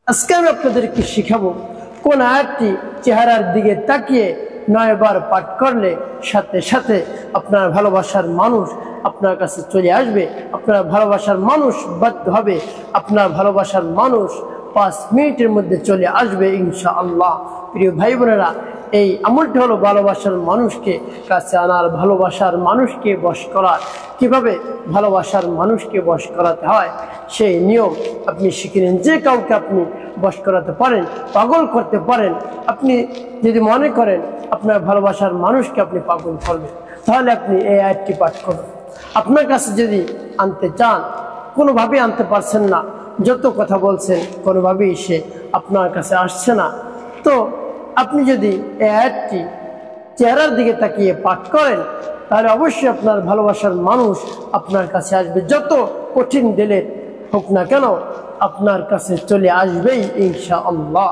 আজকে আমি আপনাদেরকে শিখাবো কোন আয়াতটি চেহারার দিকে তাকিয়ে 9 বার পাঠ করলে সাথে সাথে আপনার ভালোবাসার মানুষ আপনার কাছে চলে আসবে, আপনার ভালোবাসার মানুষ বাধ্য হবে, আপনার ভালোবাসার মানুষ 5 মিনিটের মধ্যে চলে আসবে ইনশাআল্লাহ। প্রিয় ভাই বোনেরা, এই আমলটি হলো ভালোবাসার মানুষকে কাছে আনার, ভালোবাসার মানুষকে বশ করার। কিভাবে ভালোবাসার মানুষকে বশ করাতে হয় সেই নিয়ম আপনি শিখে নিন। যে কাউকে আপনি বশ করাতে পারেন, পাগল করতে পারেন। আপনি যদি মনে করেন আপনার ভালোবাসার মানুষকে আপনি পাগল করবেন, তাহলে আপনি এই আয়াতটি পাঠ করুন। আপনার কাছে যদি আনতে চান, কোনোভাবেই আনতে পারছেন না, যত কথা বলছেন কোনোভাবেই সে আপনার কাছে আসছে না, তো আপনি যদি এই আয়াতটি চেহারার দিকে তাকিয়ে পাঠ করেন, তাহলে অবশ্যই আপনার ভালোবাসার মানুষ আপনার কাছে আসবে। যত কঠিন দিলের হোক না কেন, আপনার কাছে চলে আসবেই ইনশাআল্লাহ।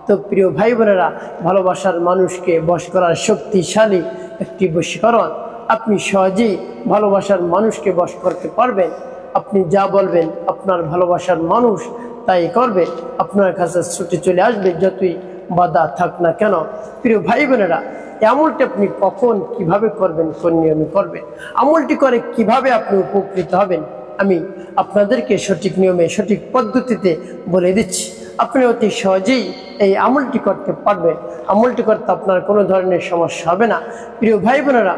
তো প্রিয় ভাই বোনেরা, ভালোবাসার মানুষকে বশ করার শক্তিশালী একটি বশীকরণ। আপনি সহজেই ভালোবাসার মানুষকে বশ করতে পারবেন। আপনি যা বলবেন আপনার ভালোবাসার মানুষ তাই করবে, আপনার কাছে ছুটে চলে আসবে যতই বাধা থাক না কেন। প্রিয় ভাই বোনেরা, এই আমলটি আপনি কখন কিভাবে করবেন, কোন নিয়মে করবেন, আমলটি করে কিভাবে আপনি উপকৃত হবেন, আমি আপনাদেরকে সঠিক নিয়মে সঠিক পদ্ধতিতে বলে দিচ্ছি। আপনি অতি সহজেই এই আমলটি করতে পারবেন। আমলটি করতে আপনার কোনো ধরনের সমস্যা হবে না। প্রিয় ভাই বোনেরা,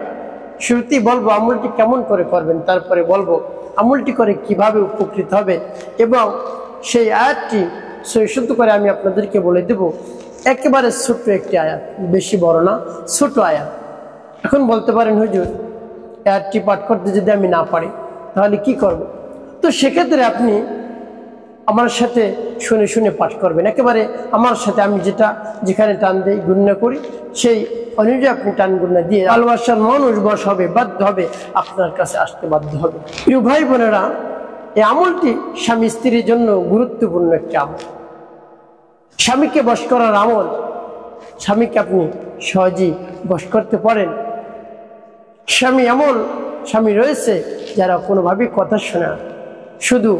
শুরুতেই বলবো আমলটি কেমন করে করবেন, তারপরে বলবো আমলটি করে কিভাবে উপকৃত হবে, এবং সেই আয়াতটি শুদ্ধ করে আমি আপনাদেরকে বলে দেব। একেবারে ছোট্ট একটি আয়াত, বেশি বড় না, ছোট আয়াত। এখন বলতে পারেন হুজুর, আয়াতটি পাঠ করতে যদি আমি না পারি তাহলে কি করব? তো সেক্ষেত্রে আপনি আমার সাথে শুনে শুনে পাঠ করবেন। একেবারে আমার সাথে আমি যেখানে টান দিই, গুণনা করি, সেই অনুযায়ী আপনি টান গুণনা দিয়ে ভালোবাসার মানুষ বশ হবে, বাধ্য হবে, আপনার কাছে আসতে বাধ্য হবে। প্রিয় ভাই বোনেরা, এই আমলটি স্বামী স্ত্রীর জন্য গুরুত্বপূর্ণ একটি আমল। স্বামীকে বশ করার আমল। স্বামীকে আপনি সহজেই বশ করতে পারেন। স্বামী রয়েছে যারা কোনোভাবেই কথা শোনে না, শুধু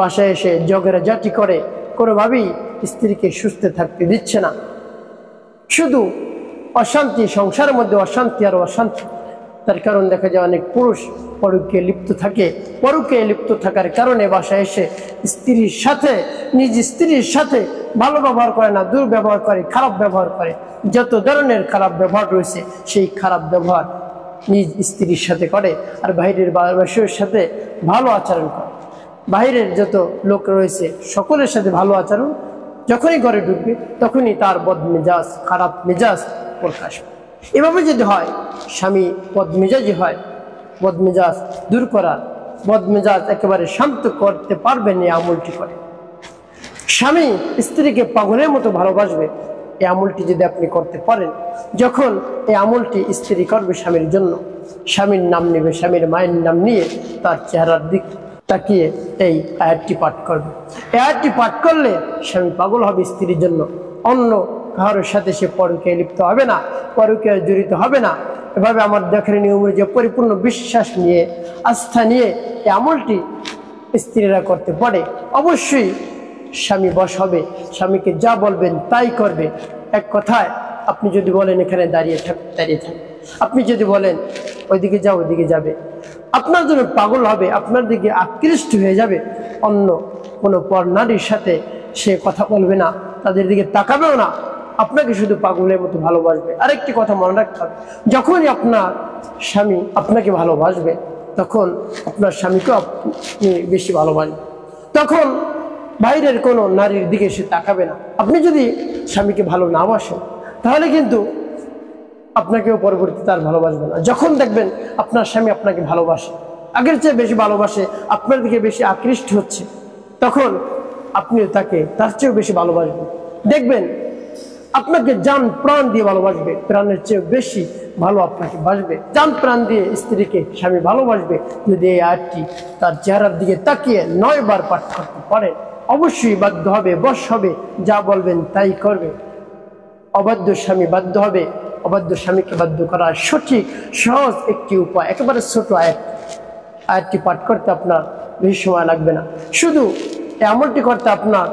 বাসায় এসে ঝগড়াঝাটি করে, কোনোভাবেই স্ত্রীকে সুস্থ থাকতে দিচ্ছে না, শুধু অশান্তি, সংসারের মধ্যে অশান্তি আর অশান্তি। তার কারণ দেখা যায় অনেক পুরুষ পরকীয়ায় লিপ্ত থাকে। পরকীয়ায় লিপ্ত থাকার কারণে বাসায় এসে নিজ স্ত্রীর সাথে ভালো ব্যবহার করে না, দুর্ব্যবহার করে, খারাপ ব্যবহার করে। যত ধরনের খারাপ ব্যবহার রয়েছে সেই খারাপ ব্যবহার নিজ স্ত্রীর সাথে করে, আর বাইরের বাসীর সাথে ভালো আচরণ করে। বাইরের যত লোক রয়েছে সকলের সাথে ভালো আচরণ, যখনই ঘরে ঢুকবে তখনই তার বদমেজাজ, খারাপ মেজাজ প্রকাশ। এভাবে যদি হয়, স্বামী বদমেজাজি হয়, বদমেজাজ দূর করার, বদমেজাজ একেবারে শান্ত করতে পারবেন এই আমলটি করে। স্বামী স্ত্রীকে পাগলের মতো ভালোবাসবে এই আমলটি যদি আপনি করতে পারেন। যখন এই আমলটি স্ত্রী করবে স্বামীর জন্য, স্বামীর নাম নেবে, স্বামীর মায়ের নাম নিয়ে তার চেহারার দিক তাকিয়ে এই আয়াতটি পাঠ করবে। এই আয়াতটি পাঠ করলে স্বামী পাগল হবে স্ত্রীর জন্য। অন্য কারোর সাথে সে পরকীয়ায় লিপ্ত হবে না, পরকীয়ায় জড়িত হবে না। এভাবে আমার দেখার নিয়ম যে পরিপূর্ণ বিশ্বাস নিয়ে, আস্থা নিয়ে এই আমলটি স্ত্রীরা করতে পারে, অবশ্যই স্বামী বশ হবে। স্বামীকে যা বলবেন তাই করবে। এক কথায়, আপনি যদি বলেন এখানে দাঁড়িয়ে থাক, দাঁড়িয়ে থাক। আপনি যদি বলেন ওইদিকে যাও, ওইদিকে যাবে। আপনার জন্য পাগল হবে, আপনার দিকে আকৃষ্ট হয়ে যাবে। অন্য কোনো পর নারীর সাথে সে কথা বলবে না, তাদের দিকে তাকাবেও না, আপনাকে শুধু পাগলের মতো ভালোবাসবে। আরেকটি কথা মনে রাখতে হবে, যখনই আপনার স্বামী আপনাকে ভালোবাসবে, তখন আপনার স্বামীকেও আপনি বেশি ভালোবাসবেন। তখন বাইরের কোনো নারীর দিকে সে তাকাবে না। আপনি যদি স্বামীকে ভালো না বাসেন, তাহলে কিন্তু আপনাকেও পরবর্তীতে আর ভালোবাসবে না। যখন দেখবেন আপনার স্বামী আপনাকে ভালোবাসে, আগের চেয়ে বেশি ভালোবাসে, আপনার দিকে বেশি আকৃষ্ট হচ্ছে, তখন আপনিও তাকে তার চেয়েও বেশি ভালোবাসবেন। দেখবেন আপনাকে জান প্রাণ দিয়ে ভালোবাসবে, প্রাণের চেয়ে বেশি ভালো আপনাকে বাসবে। জান প্রাণ দিয়ে স্ত্রীকে স্বামী ভালোবাসবে যদি এই আয়াতটি তার চেহারার দিকে তাকিয়ে 9 বার পাঠ করতে পারেন। অবশ্যই বাধ্য হবে, বশ হবে, যা বলবেন তাই করবে। অবাধ্য স্বামী বাধ্য হবে। অবাধ্য স্বামীকে বাধ্য করার সঠিক সহজ একটি উপায়, একেবারে ছোট আয়াতটি পাঠ করতে আপনার বেশি সময় লাগবে না। শুধু এই আমলটি করতে আপনার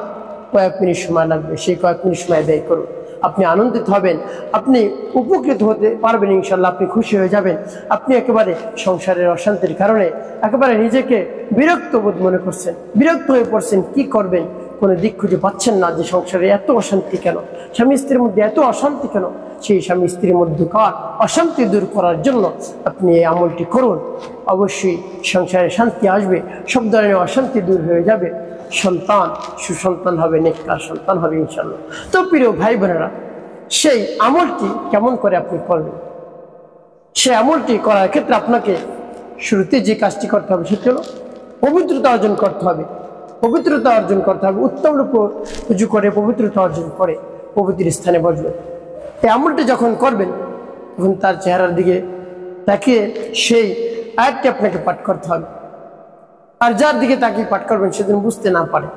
কয়েক মিনিট সময় লাগবে, সেই কয়েক মিনিট সময় ব্যয় করুন। আপনি আনন্দিত হবেন, আপনি উপকৃত হতে পারবেন ইনশাল্লাহ, আপনি খুশি হয়ে যাবেন। আপনি একেবারে সংসারের অশান্তির কারণে একেবারে নিজেকে বিরক্ত বোধ মনে করছেন, বিরক্ত হয়ে পড়ছেন, কি করবেন কোনো দিক খুঁজে পাচ্ছেন না, যে সংসারে এত অশান্তি কেন, স্বামী স্ত্রীর মধ্যে এত অশান্তি কেন। সেই স্বামী স্ত্রীর মধ্যকার অশান্তি দূর করার জন্য আপনি এই আমলটি করুন। অবশ্যই সংসারে শান্তি আসবে, সব ধরনের অশান্তি দূর হয়ে যাবে, সন্তান সুসন্তান হবে, নেককার সন্তান হবে ইনশাল্লাহ। তো প্রিয় ভাই বোনেরা, সেই আমলটি কেমন করে আপনি করবেন? সেই আমলটি করার ক্ষেত্রে আপনাকে শুরুতে যে কাজটি করতে হবে সেটি হলো পবিত্রতা অর্জন করতে হবে। পবিত্রতা অর্জন করতে হবে, উত্তম রূপে উজু করে পবিত্রতা অর্জন করে পবিত্র স্থানে বসবেন। এই আমলটি যখন করবেন তখন তার চেহারার দিকে তাকিয়ে সেই আয়াতটি আপনাকে পাঠ করতে হবে। আর যার দিকে তাকিয়ে পাঠ করবেন সে যেন বুঝতে না পারে,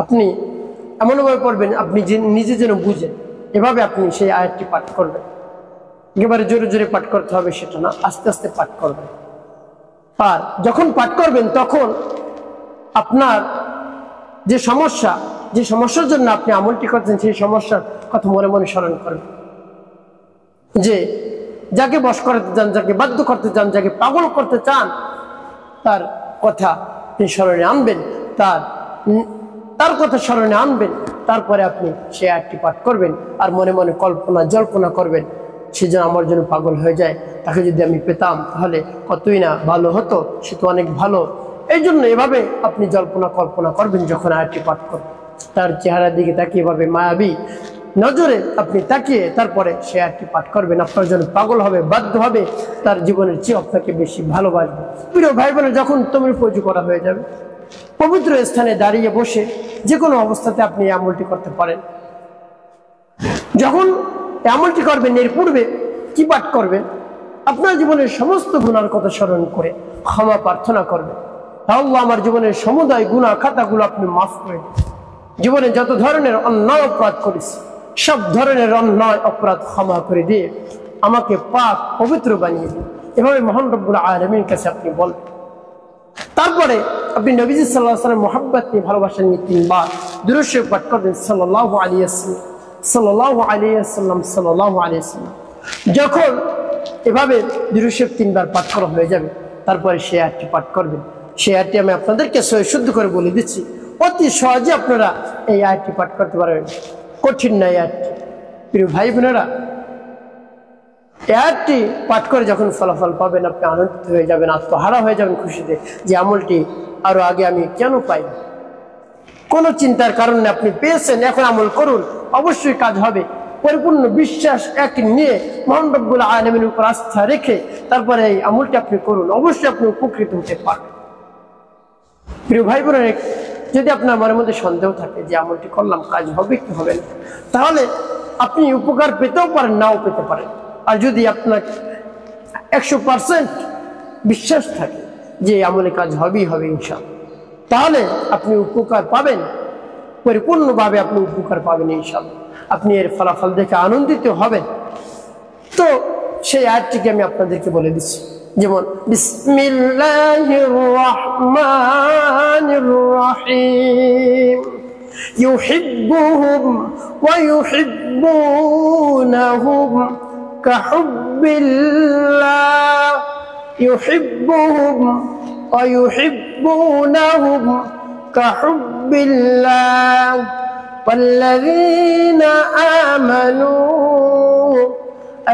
আপনি এমনভাবে পড়বেন আপনি নিজে যেন বুঝেন, এভাবে আপনি সেই আয়াতটি পাঠ করবেন। একেবারে জোরে জোরে পাঠ করতে হবে সেটা না, আস্তে আস্তে পাঠ করবেন। আর যখন পাঠ করবেন তখন আপনার যে সমস্যার জন্য আপনি আমলটি করছেন সেই সমস্যার কথা মনে মনে স্মরণ করবেন। যে যাকে বশ করতে চান, যাকে বাধ্য করতে চান, যাকে পাগল করতে চান, তার কথা আপনি স্মরণে আনবেন, তার কথা স্মরণে আনবেন। তারপরে আপনি সে আয়াতটি পাঠ করবেন আর মনে মনে জল্পনা করবেন, সে যেন আমার জন্য পাগল হয়ে যায়, তাকে যদি আমি পেতাম তাহলে কতই না ভালো হতো, সে তো অনেক ভালো। এই জন্য এভাবে আপনি কল্পনা করবেন যখন আয়াতটি পাঠ করবেন। তার চেহারার দিকে তাকিয়ে এভাবে মায়াবী নজরে আপনি তাকিয়ে তারপরে সে আয়াতটি পাঠ করবেন। আপনার জন্য পাগল হবে, বাধ্য হবে, তার জীবনের চেয়ে আপনাকে বেশি ভালোবাসবে। প্রিয় ভাই বোনের, যখন তুমি পুজো করা হয়ে যাবে, পবিত্র স্থানে দাঁড়িয়ে বসে যে কোনো অবস্থাতে আপনি এই আমলটি করতে পারেন। যখন আমলটি করবেন এর পূর্বে কি পাঠ করবেন? আপনার জীবনের সমস্ত গুনার কথা স্মরণ করে ক্ষমা প্রার্থনা করবেন। আল্লাহ, আমার জীবনের সমুদায় গুনাহ খাতাগুলো আপনি মাফ করে দিন। জীবনে যত ধরনের অন্যায় অপরাধ করেছি সব ধরনের অন্যায় অপরাধ ক্ষমা করে দিয়ে আমাকে পাক পবিত্র বানিয়ে দিন। এভাবে মহান রব্বুল আলামিনের কাছে আপনি বলবেন। তারপরে আপনি নবীজি সাল্লাল্লাহু আলাইহি ওয়াসাল্লাম মহব্বত নিয়ে, ভালোবাসা নিয়ে 3 বার দুরূদ শরীফ পাঠ করবেন, সাল্লাল্লাহু আলাইহি ওয়াসাল্লাম, সাল্লাল্লাহু আলাইহি ওয়াসাল্লাম, সাল্লাল্লাহু আলাইহি ওয়াসাল্লাম। যখন এভাবে দুরূদ শরীফ 3 বার পাঠ করা হয়ে যাবে, তারপরে সেই আয়াতটি পাঠ করবেন। সেই আয়াতটি আমি আপনাদেরকে শুদ্ধ করে বলে দিচ্ছি, অতি সহজে আপনারা এই আয়াতটি পাঠ করতে পারবেন, কঠিন না এই আয়াতটি। প্রিয় ভাই বোনেরা, এই আয়াতটি পাঠ করে যখন ফলাফল পাবেন আপনি আনন্দিত হয়ে যাবেন, আত্মহারা হয়ে যাবেন খুশিতে, যে আমলটি আরো আগে আমি কেন পাই। কোনো চিন্তার কারণে আপনি পেয়েছেন, এখন আমল করুন, অবশ্যই কাজ হবে। পরিপূর্ণ বিশ্বাস এক নিয়ে মহান রব্বুল আলামিনের উপর আস্থা রেখে তারপরে এই আমলটি আপনি করুন, অবশ্যই আপনি উপকৃত হতে পারবেন। প্রিয় ভাই বোনেরা, যদি আপনার মনের মধ্যে সন্দেহ থাকে যে আমলটি করলাম কাজ হবে কি হবে না, তাহলে আপনি উপকার পেতেও পারেন, নাও পেতে পারেন। আর যদি আপনার 100% বিশ্বাস থাকে যে আমলে কাজ হবেই হবে ইনশাআল্লাহ, তাহলে আপনি উপকার পাবেন, পরিপূর্ণভাবে আপনি উপকার পাবেন ইনশাআল্লাহ। আপনি এর ফলাফল দেখে আনন্দিত হবেন। তো সেই আয়াতটিকে আমি আপনাদেরকে বলে দিচ্ছি, যেমন বিসমিল্লাহির রহমানির রহিম, ইউহিব্বুহুম ওয়া ইউহিব্বুনাহুম কাহুব্বিল্লাহ, ইউহিব্বুহুম ওয়া ইউহিব্বুনাহুম কাহুব্বিল্লাহ, والذين آمنوا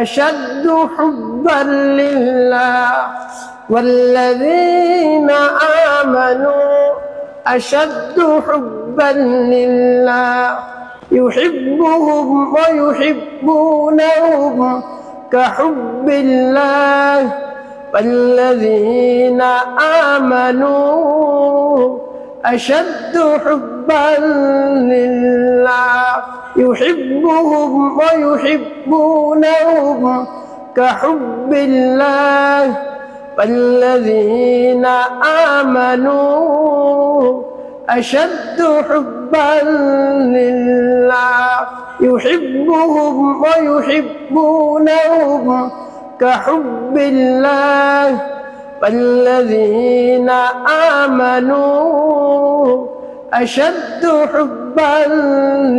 أشد حبا لله، والذين آمنوا أشد حبا لله، يحبهم ويحبونهم كحب الله، والذين آمنوا أشد حبا لله، يحبهم ويحبونهم كحب الله، والذين آمنوا أشد حبا لله، يحبهم ويحبونهم كحب الله، والذين آمنوا أشد حبا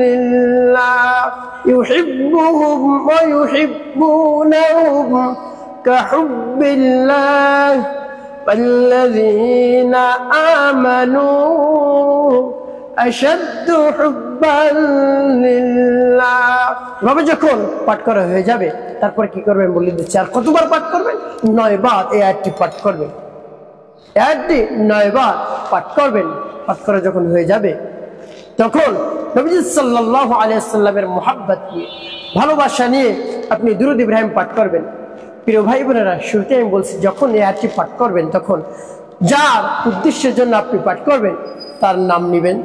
لله يحبهم ويحبونهم كحب الله والذين آمنوا أشد حبا لله ভাবে যখন পাঠ করা হয়ে যাবে তারপর কি করবেন বলে দিচ্ছি আর কতবার পাঠ করবেন 9 বার এই আয়াতটি পাঠ করবেন আয়াতটি 9 বার পাঠ করবেন পাঠ করা যখন হয়ে যাবে তখন নবীজি সাল্লাল্লাহু আলাইহি ওয়াসাল্লামের মুহাব্বত নিয়ে ভালোবাসা নিয়ে আপনি দুরূদ ইব্রাহিম পাঠ করবেন প্রিয় ভাই বোনেরা শুরুতে আমি বলছি যখন এই আয়াতটি পাঠ করবেন তখন যার উদ্দেশ্যের জন্য আপনি পাঠ করবেন তার নাম নেবেন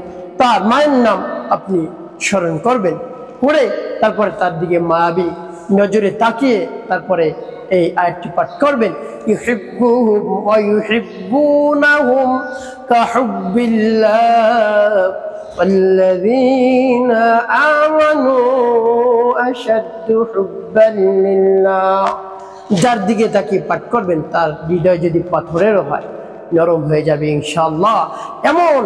তার মায়ের নাম আপনি স্মরণ করবেন পড়ে তারপরে তার দিকে মায়াবী নজরে তাকিয়ে তারপরে এই আয়াতটি পাঠ করবেন ইউহিব্বুহুম ওয়া ইউহিব্বুনাহুম কাহুব্বিল্লাহ ওয়াল্লাযীনা আমানু আশাদ্দু হুব্বান লিল্লাহ যার দিকে তাকিয়ে পাঠ করবেন তার হৃদয় যদি পাথরেরও হয় নরম হয়ে যাবে ইনশাআল্লাহ এমন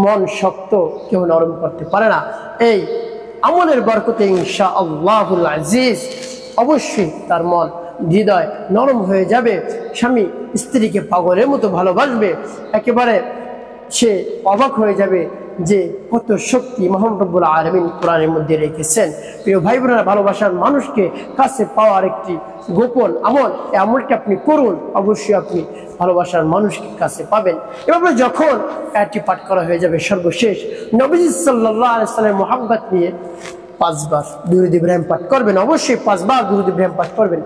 মন শক্ত কেউ নরম করতে পারে না এই আমলের বরকতে ইনশাআল্লাহুল আজিজ অবশ্যই তার মন হৃদয় নরম হয়ে যাবে স্বামী স্ত্রীকে পাগলের মতো ভালোবাসবে একেবারে সে অবাক হয়ে যাবে যে কত শক্তি মহান রব্বুল আলামিন কোরআনের মধ্যে রেখেছেন প্রিয় ভাই বোনেরা ভালোবাসার মানুষকে কাছে পাওয়ার একটি গোপন আমল এই আমলটি আপনি করুন অবশ্যই আপনি ভালোবাসার মানুষকে কাছে পাবেন এভাবে যখন এটি পাঠ করা হয়ে যাবে সর্বশেষ নবীজি সাল্লাল্লাহু আলাইহি ওয়াসাল্লামের মুহাব্বত নিয়ে 5 বার দুরূদ ইব্রাহিম পাঠ করবেন অবশ্যই 5 বার দুরূদ ইব্রাহিম পাঠ করবেন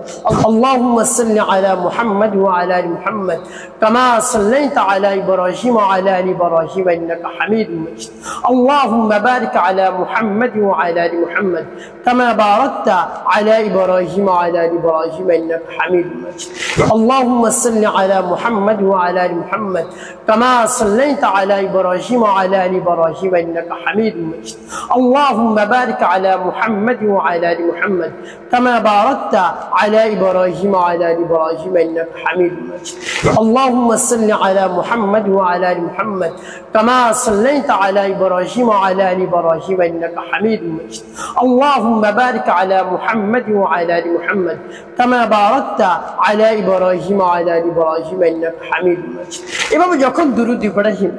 আল্লাহুম্মা সাল্লি আলা মুহাম্মাদ ওয়া আলা আলি মুহাম্মাদ কামা সাল্লাইতা আলা ইব্রাহিম ওয়া আলা আলি ইব্রাহিম ইন্নাকা হামিদুম মাজিদ আল্লাহুম্মা বারিক আলা মুহাম্মাদ ওয়া আলা আলি মুহাম্মাদ কামা বারাকতা আলা ইব্রাহিম ওয়া আলা আলি ইব্রাহিম ইন্নাকা হামিদুম মাজিদ আল্লাহুম্মা সাল্লি আলা মুহাম্মাদ ওয়া আলা আলি মুহাম্মাদ কামা সাল্লাইতা আলা ইব্রাহিম ওয়া আলা আলি ইব্রাহিম ইন্নাকা হামিদুম মাজিদ আল্লাহুম্মা বারিক على محمد وعلى ال محمد كما باركت على ابراهيم وعلى ال ابراهيم انك حميد مجيد اللهم صل على محمد وعلى ال محمد كما صليت على ابراهيم وعلى ال ابراهيم انك حميد مجيد اللهم بارك على محمد وعلى ال محمد كما باركت على ابراهيم وعلى ال ابراهيم انك حميد مجيد এভাবে যখন দুরূদ ইব্রাহিম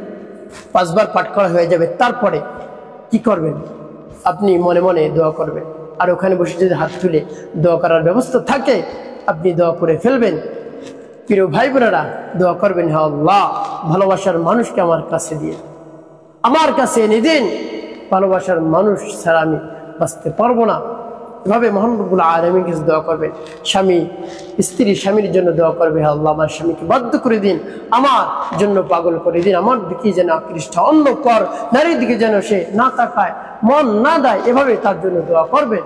5 বার পাঠ করা হয়ে যাবে তারপরে কি করবেন আপনি মনে মনে দোয়া করবেন আর ওখানে বসে যদি হাত তুলে দোয়া করার ব্যবস্থা থাকে আপনি দোয়া করে ফেলবেন প্রিয় ভাই বোনেরা দোয়া করবেন হে আল্লাহ ভালোবাসার মানুষকে আমার কাছে দিয়ে আমার কাছে এনে দিন ভালোবাসার মানুষ ছাড়া আমি বাঁচতে পারবো না এভাবে মহান রব্বুল আলামিনের কাছে দোয়া করবেন স্বামী স্ত্রী স্বামীর জন্য দোয়া করবে হে আল্লাহ আমার স্বামীকে বাধ্য করে দিন আমার জন্য পাগল করে দিন আমার দিকে যেন আকৃষ্ট অন্য পর নারীর দিকে যেন সে না তাকায় মন না দেয় এভাবে তার জন্য দোয়া করবেন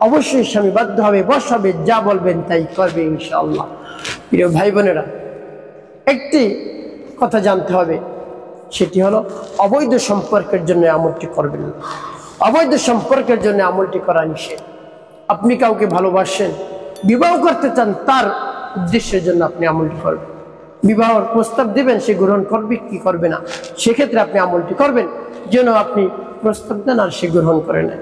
অবশ্যই স্বামী বাধ্য হবে বশ হবে যা বলবেন তাই করবে ইনশাআল্লাহ প্রিয় ভাই বোনেরা একটি কথা জানতে হবে সেটি হলো অবৈধ সম্পর্কের জন্য আমলটি করবেন না অবৈধ সম্পর্কের জন্য আমলটি করা নিষেধ আপনি কাউকে ভালোবাসেন বিবাহ করতে চান তার উদ্দেশ্যের জন্য আপনি আমলটি করবেন বিবাহের প্রস্তাব দিবেন সে গ্রহণ করবে কি করবে না সেক্ষেত্রে আপনি আমলটি করবেন যেন আপনি প্রস্তাব দেন আর সে গ্রহণ করে না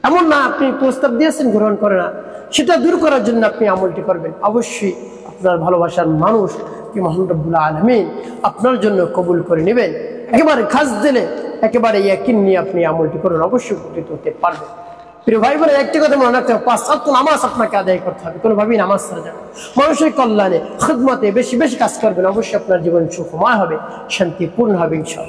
এমন না আপনি প্রস্তাব দিয়েছেন গ্রহণ করে না সেটা দূর করার জন্য আপনি আমলটি করবেন অবশ্যই আপনার ভালোবাসার মানুষ কি মহান রব্বুল আলামিন আপনার জন্য কবুল করে নেবেন একেবারে খাস দিলে একেবারে ইয়াকিন নিয়ে আপনি আমলটি করুন অবশ্যই উপকৃত হতে পারবেন প্রিয় ভাই বোনেরা একটি কথা মনে রাখতে হবে 5 ওয়াক্ত নামাজ আপনাকে আদায় করতে হবে কোনোভাবেই নামাজ ছাড়া যাবে মানুষের কল্যাণে খিদমতে বেশি বেশি কাজ করবেন অবশ্যই আপনার জীবন সুখময় হবে শান্তিপূর্ণ হবে ইনশাআল্লাহ।